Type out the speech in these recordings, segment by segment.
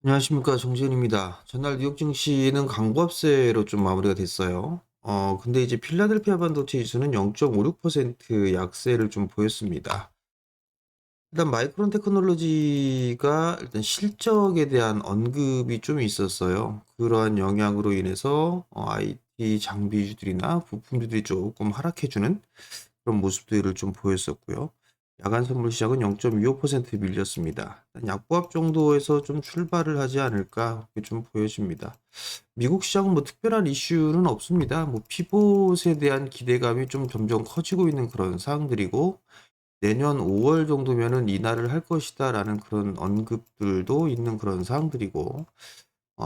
안녕하십니까, 정재현입니다. 전날 뉴욕 증시는 강보합세로 좀 마무리가 됐어요. 근데 이제 필라델피아 반도체 지수는 0.56% 약세를 좀 보였습니다. 일단 마이크론 테크놀로지가 일단 실적에 대한 언급이 좀 있었어요. 그러한 영향으로 인해서 IT 장비주들이나 부품주들이 조금 하락해주는 그런 모습들을 좀 보였었고요. 야간 선물 시장은 0.25% 밀렸습니다. 약보합 정도에서 좀 출발을 하지 않을까 그렇게 좀 보여집니다. 미국 시장은 뭐 특별한 이슈는 없습니다. 뭐 피봇에 대한 기대감이 좀 점점 커지고 있는 그런 사항들이고, 내년 5월 정도면은 인하를 할 것이다라는 그런 언급들도 있는 그런 사항들이고,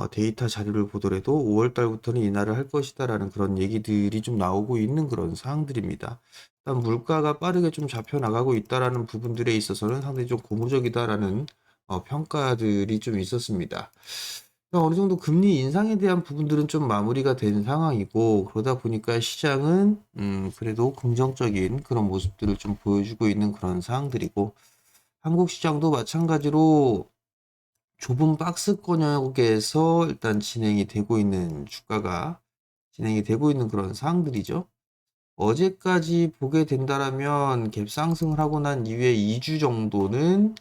데이터 자료를 보더라도 5월 달부터는 인하를 할 것이다라는 그런 얘기들이 좀 나오고 있는 그런 사항들입니다. 일단 물가가 빠르게 좀 잡혀 나가고 있다라는 부분들에 있어서는 상당히 좀 고무적이다라는 평가들이 좀 있었습니다. 어느 정도 금리 인상에 대한 부분들은 좀 마무리가 된 상황이고, 그러다 보니까 시장은 그래도 긍정적인 그런 모습들을 좀 보여주고 있는 그런 상황들이고, 한국 시장도 마찬가지로 좁은 박스권역에서 일단 진행이 되고 있는 주가가 진행이 되고 있는 그런 상황들이죠. 어제까지 보게 된다라면 갭 상승을 하고 난 이후에 2주 정도는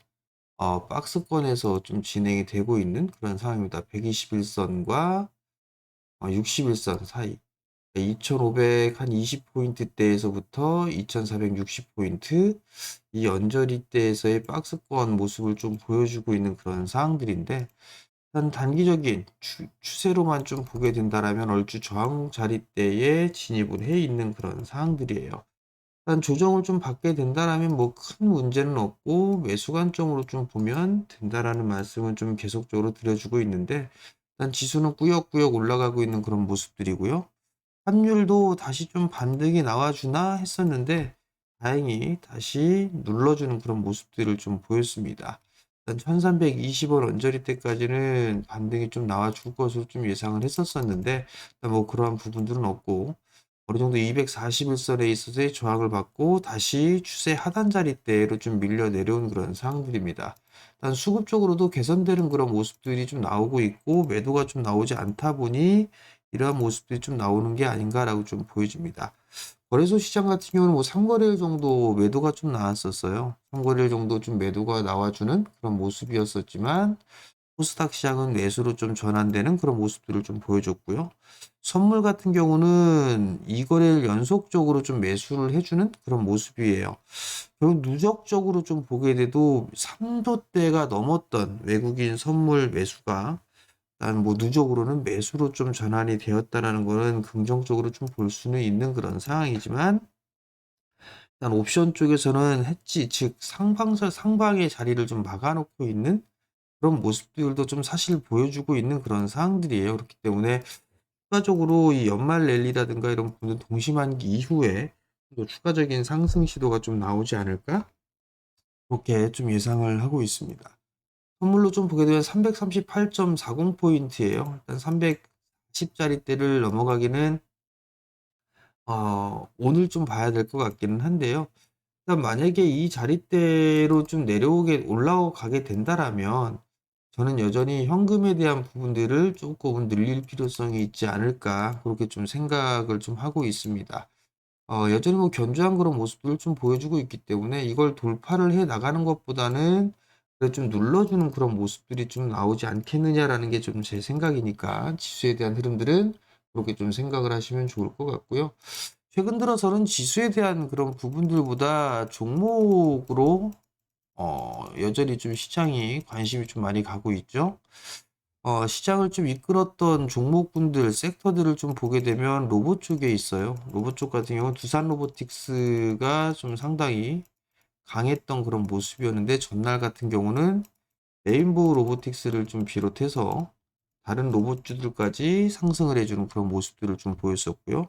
박스권에서 좀 진행이 되고 있는 그런 상황입니다. 121선과 61선 사이. 2,500 한 20포인트대에서부터 2,460포인트 이 언저리대에서의 박스권 모습을 좀 보여주고 있는 그런 상황들인데, 일단 단기적인 추세로만 좀 보게 된다라면 얼추 저항 자리대에 진입을 해 있는 그런 상황들이에요. 일단 조정을 좀 받게 된다라면 뭐 큰 문제는 없고 매수 관점으로 좀 보면 된다라는 말씀은 좀 계속적으로 드려주고 있는데, 일단 지수는 꾸역꾸역 올라가고 있는 그런 모습들이고요. 환율도 다시 좀 반등이 나와주나 했었는데 다행히 다시 눌러주는 그런 모습들을 좀 보였습니다. 일단 1320원 언저리 때까지는 반등이 좀 나와줄 것으로 좀 예상을 했었었는데, 일단 뭐 그러한 부분들은 없고, 어느 정도 241선에 있어서의 저항을 받고 다시 추세 하단 자리대로 좀 밀려 내려온 그런 상황들입니다. 일단 수급적으로도 개선되는 그런 모습들이 좀 나오고 있고, 매도가 좀 나오지 않다 보니 이러한 모습들이 좀 나오는 게 아닌가라고 좀 보여집니다. 거래소 시장 같은 경우는 뭐 3거래일 정도 매도가 좀 나왔었어요. 3거래일 정도 좀 매도가 나와주는 그런 모습이었었지만, 코스닥 시장은 매수로 좀 전환되는 그런 모습들을 좀 보여줬고요. 선물 같은 경우는 2거래일 연속적으로 좀 매수를 해주는 그런 모습이에요. 결국 누적적으로 좀 보게 돼도 3조대가 넘었던 외국인 선물 매수가 일단 뭐 누적으로는 매수로 좀 전환이 되었다라는 거는 긍정적으로 좀 볼 수는 있는 그런 상황이지만, 일단 옵션 쪽에서는 해지 즉 상방의 자리를 좀 막아놓고 있는 그런 모습들도 좀 사실 보여주고 있는 그런 상황들이에요. 그렇기 때문에 추가적으로 이 연말 랠리라든가 이런 부분은 동시만기 이후에 또 추가적인 상승 시도가 좀 나오지 않을까? 그렇게 좀 예상을 하고 있습니다. 선물로 좀 보게 되면 338.40포인트예요. 일단 310짜리대를 넘어가기는 오늘 좀 봐야 될 것 같기는 한데요. 일단 만약에 이 자리대로 좀 올라가게 된다라면 저는 여전히 현금에 대한 부분들을 조금은 늘릴 필요성이 있지 않을까 그렇게 좀 생각을 좀 하고 있습니다. 여전히 뭐 견조한 그런 모습들을 좀 보여주고 있기 때문에 이걸 돌파를 해 나가는 것보다는 그래도 좀 눌러주는 그런 모습들이 좀 나오지 않겠느냐라는 게 좀 제 생각이니까, 지수에 대한 흐름들은 그렇게 좀 생각을 하시면 좋을 것 같고요. 최근 들어서는 지수에 대한 그런 부분들보다 종목으로 여전히 좀 시장이 관심이 좀 많이 가고 있죠. 시장을 좀 이끌었던 종목군들, 섹터들을 좀 보게 되면 로봇 쪽에 있어요. 로봇 쪽 같은 경우는 두산 로보틱스가 좀 상당히 강했던 그런 모습이었는데, 전날 같은 경우는 레인보우 로보틱스를 좀 비롯해서 다른 로봇주들까지 상승을 해주는 그런 모습들을 좀 보였었고요.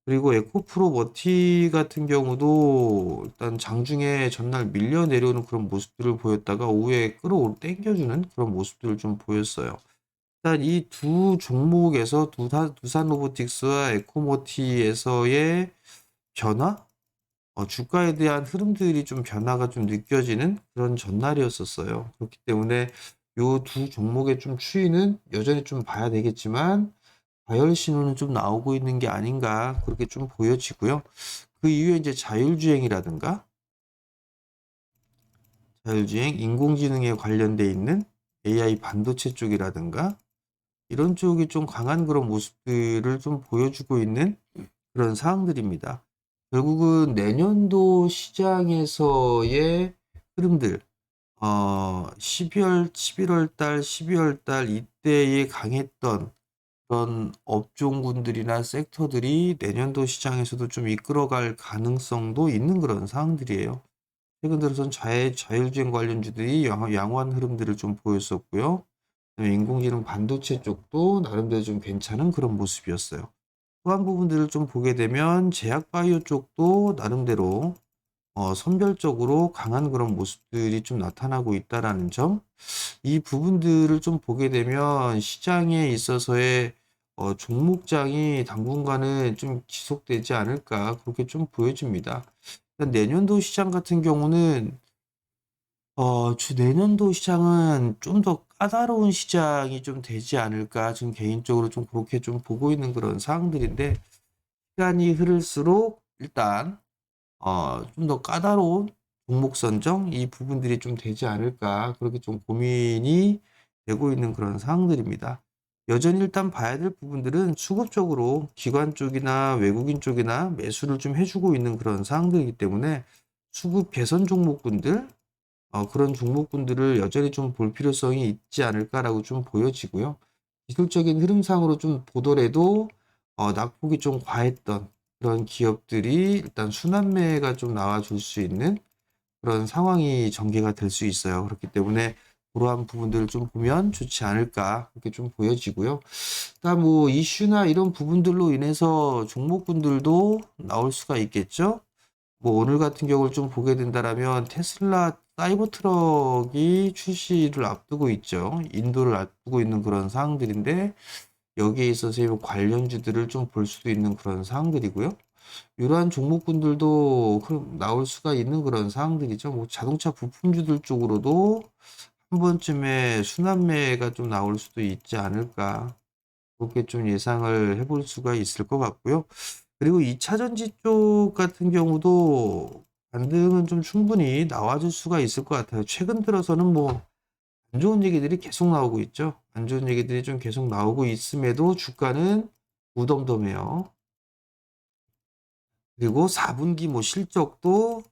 그리고 에코프로 머티 같은 경우도 일단 장중에 전날 밀려 내려오는 그런 모습들을 보였다가 오후에 땡겨주는 그런 모습들을 좀 보였어요. 일단 이 두 종목에서 두산 로보틱스와 에코모티에서의 변화? 주가에 대한 흐름들이 좀 변화가 좀 느껴지는 그런 전날이었었어요. 그렇기 때문에 요 두 종목의 좀 추이는 여전히 좀 봐야 되겠지만 과열 신호는 좀 나오고 있는 게 아닌가 그렇게 좀 보여지고요. 그 이후에 이제 자율주행이라든가 자율주행, 인공지능에 관련돼 있는 AI 반도체 쪽이라든가 이런 쪽이 좀 강한 그런 모습들을 좀 보여주고 있는 그런 상황들입니다. 결국은 내년도 시장에서의 흐름들, 12월, 11월 달, 12월 달 이때에 강했던 그런 업종군들이나 섹터들이 내년도 시장에서도 좀 이끌어갈 가능성도 있는 그런 상황들이에요. 최근 들어선 자율주행 관련주들이 양호한 흐름들을 좀 보였었고요. 그다음에 인공지능 반도체 쪽도 나름대로 좀 괜찮은 그런 모습이었어요. 또한 부분들을 좀 보게 되면 제약 바이오 쪽도 나름대로 선별적으로 강한 그런 모습들이 좀 나타나고 있다라는 점, 이 부분들을 좀 보게 되면 시장에 있어서의 종목장이 당분간은 좀 지속되지 않을까 그렇게 좀 보여집니다. 내년도 시장 같은 경우는 내년도 시장은 좀 더 까다로운 시장이 좀 되지 않을까 좀 개인적으로 좀 그렇게 좀 보고 있는 그런 상황들인데, 시간이 흐를수록 일단 좀 더 까다로운 종목 선정 이 부분들이 좀 되지 않을까 그렇게 좀 고민이 되고 있는 그런 상황들입니다. 여전히 일단 봐야 될 부분들은 수급적으로 기관 쪽이나 외국인 쪽이나 매수를 좀 해주고 있는 그런 상황들이기 때문에 수급 개선 종목군들, 그런 종목군들을 여전히 좀 볼 필요성이 있지 않을까라고 좀 보여지고요. 기술적인 흐름상으로 좀 보더라도 낙폭이 좀 과했던 그런 기업들이 일단 순환매가 좀 나와줄 수 있는 그런 상황이 전개가 될 수 있어요. 그렇기 때문에 그러한 부분들을 좀 보면 좋지 않을까 그렇게 좀 보여지고요. 그다음 뭐 이슈나 이런 부분들로 인해서 종목군들도 나올 수가 있겠죠. 뭐 오늘 같은 경우를 좀 보게 된다라면 테슬라 사이버 트럭이 출시를 앞두고 있죠. 인도를 앞두고 있는 그런 상황들인데 여기에 있어서의 뭐 관련주들을 좀 볼 수도 있는 그런 상황들이고요. 이러한 종목군들도 나올 수가 있는 그런 상황들이죠. 뭐 자동차 부품주들 쪽으로도 한 번쯤에 순환매가 좀 나올 수도 있지 않을까. 그렇게 좀 예상을 해볼 수가 있을 것 같고요. 그리고 2차 전지 쪽 같은 경우도 반등은 좀 충분히 나와줄 수가 있을 것 같아요. 최근 들어서는 뭐 안 좋은 얘기들이 계속 나오고 있죠. 안 좋은 얘기들이 좀 계속 나오고 있음에도 주가는 무덤덤해요. 그리고 4분기 뭐 실적도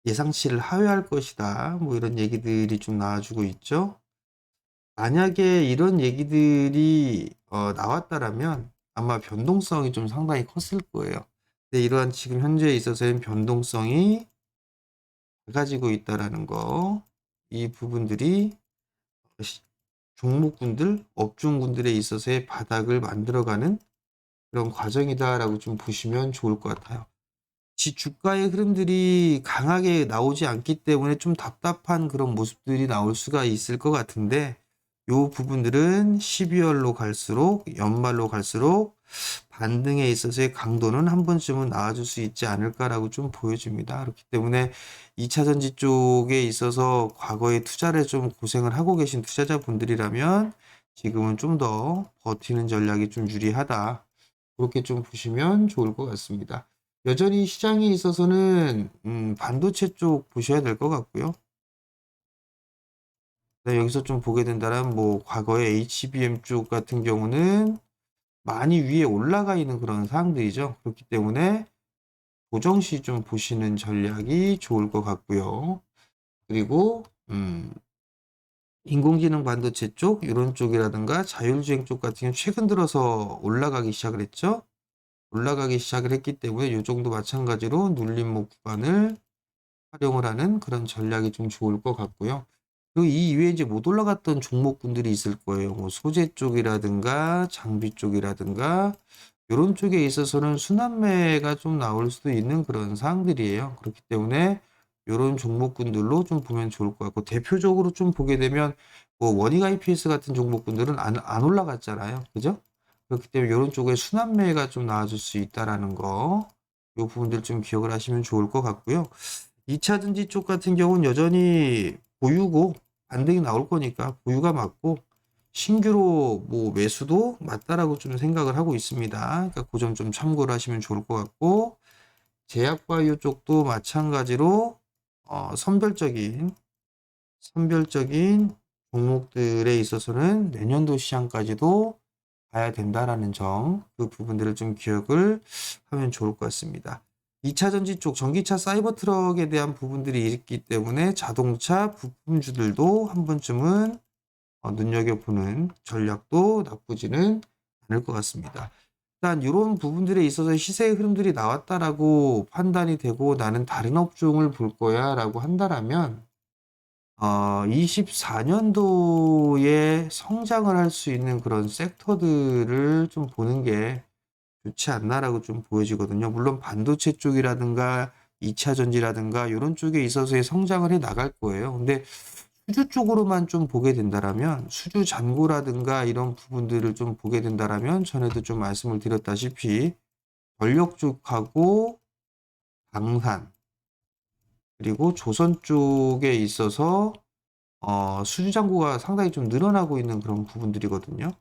예상치를 하회할 것이다. 뭐 이런 얘기들이 좀 나와주고 있죠. 만약에 이런 얘기들이 나왔다라면 아마 변동성이 좀 상당히 컸을 거예요. 근데 이러한 지금 현재에 있어서는 변동성이 가지고 있다라는 거, 이 부분들이 종목군들, 업종군들에 있어서의 바닥을 만들어가는 그런 과정이다라고 좀 보시면 좋을 것 같아요. 주가의 흐름들이 강하게 나오지 않기 때문에 좀 답답한 그런 모습들이 나올 수가 있을 것 같은데, 요 부분들은 12월로 갈수록, 연말로 갈수록 반등에 있어서의 강도는 한 번쯤은 나와줄 수 있지 않을까라고 좀 보여집니다. 그렇기 때문에 2차 전지 쪽에 있어서 과거에 투자를 좀 고생을 하고 계신 투자자분들이라면 지금은 좀 더 버티는 전략이 좀 유리하다. 그렇게 좀 보시면 좋을 것 같습니다. 여전히 시장에 있어서는 반도체 쪽 보셔야 될 것 같고요. 네, 여기서 좀 보게 된다면 뭐 과거에 HBM 쪽 같은 경우는 많이 위에 올라가 있는 그런 사항들이죠. 그렇기 때문에 조정시 좀 보시는 전략이 좋을 것 같고요. 그리고 인공지능 반도체 쪽 이런 쪽이라든가 자율주행 쪽 같은 경우 최근 들어서 올라가기 시작을 했죠. 올라가기 시작을 했기 때문에 이 정도 마찬가지로 눌림목 구간을 활용을 하는 그런 전략이 좀 좋을 것 같고요. 그리고 이 이외에 이제 못 올라갔던 종목군들이 있을 거예요. 뭐 소재 쪽이라든가 장비 쪽이라든가 이런 쪽에 있어서는 순환매가 좀 나올 수도 있는 그런 사항들이에요. 그렇기 때문에 이런 종목군들로 좀 보면 좋을 것 같고, 대표적으로 좀 보게 되면 뭐 원익 IPS 같은 종목군들은 안 올라갔잖아요. 그죠? 그렇기 때문에 이런 쪽에 순환매가 좀 나와줄 수 있다라는 거, 이 부분들 좀 기억을 하시면 좋을 것 같고요. 2차 전지 쪽 같은 경우는 여전히 보유고 반등이 나올 거니까 보유가 맞고 신규로 뭐 매수도 맞다라고 좀 생각을 하고 있습니다. 그러니까 그 점 좀 참고를 하시면 좋을 것 같고 제약바이오 쪽도 마찬가지로 선별적인 종목들에 있어서는 내년도 시장까지도 봐야 된다라는 점, 그 부분들을 좀 기억을 하면 좋을 것 같습니다. 2차 전지 쪽 전기차 사이버 트럭에 대한 부분들이 있기 때문에 자동차 부품주들도 한 번쯤은 눈여겨보는 전략도 나쁘지는 않을 것 같습니다. 일단 이런 부분들에 있어서 시세의 흐름들이 나왔다라고 판단이 되고 나는 다른 업종을 볼 거야 라고 한다라면 24년도에 성장을 할 수 있는 그런 섹터들을 좀 보는 게 좋지 않나라고 좀 보여지거든요. 물론 반도체 쪽이라든가 2차 전지라든가 이런 쪽에 있어서의 성장을 해 나갈 거예요. 근데 수주 쪽으로만 좀 보게 된다라면 수주 잔고라든가 이런 부분들을 좀 보게 된다라면 전에도 좀 말씀을 드렸다시피 전력 쪽하고 방산 그리고 조선 쪽에 있어서 수주 잔고가 상당히 좀 늘어나고 있는 그런 부분들이거든요.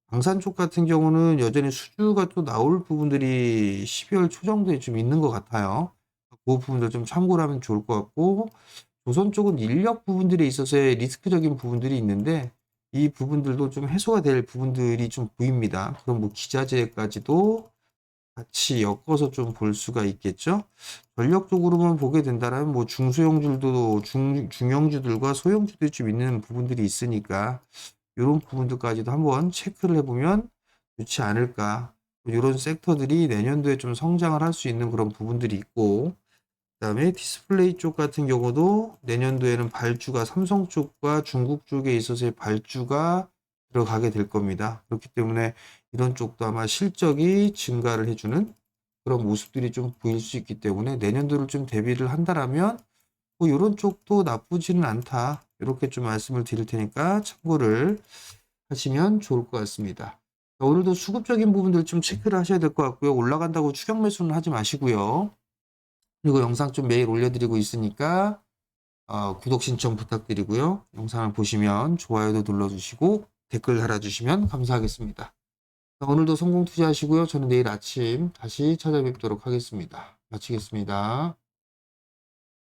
방산 쪽 같은 경우는 여전히 수주가 또 나올 부분들이 12월 초 정도에 좀 있는 것 같아요. 그 부분들 좀 참고를 하면 좋을 것 같고 조선 쪽은 인력 부분들에 있어서의 리스크적인 부분들이 있는데 이 부분들도 좀 해소가 될 부분들이 좀 보입니다. 그럼 뭐 기자재까지도 같이 엮어서 좀 볼 수가 있겠죠. 전력적으로만 보게 된다면 뭐 중소형주들도 중형주들과 소형주들이 좀 있는 부분들이 있으니까 이런 부분들까지도 한번 체크를 해보면 좋지 않을까. 이런 섹터들이 내년도에 좀 성장을 할 수 있는 그런 부분들이 있고 그다음에 디스플레이 쪽 같은 경우도 내년도에는 발주가 삼성 쪽과 중국 쪽에 있어서의 발주가 들어가게 될 겁니다. 그렇기 때문에 이런 쪽도 아마 실적이 증가를 해주는 그런 모습들이 좀 보일 수 있기 때문에 내년도를 좀 대비를 한다라면 뭐 이런 쪽도 나쁘지는 않다. 이렇게 좀 말씀을 드릴 테니까 참고를 하시면 좋을 것 같습니다. 오늘도 수급적인 부분들 좀 체크를 하셔야 될 것 같고요. 올라간다고 추격 매수는 하지 마시고요. 그리고 영상 좀 매일 올려드리고 있으니까 구독 신청 부탁드리고요. 영상을 보시면 좋아요도 눌러주시고 댓글 달아주시면 감사하겠습니다. 오늘도 성공 투자하시고요. 저는 내일 아침 다시 찾아뵙도록 하겠습니다. 마치겠습니다.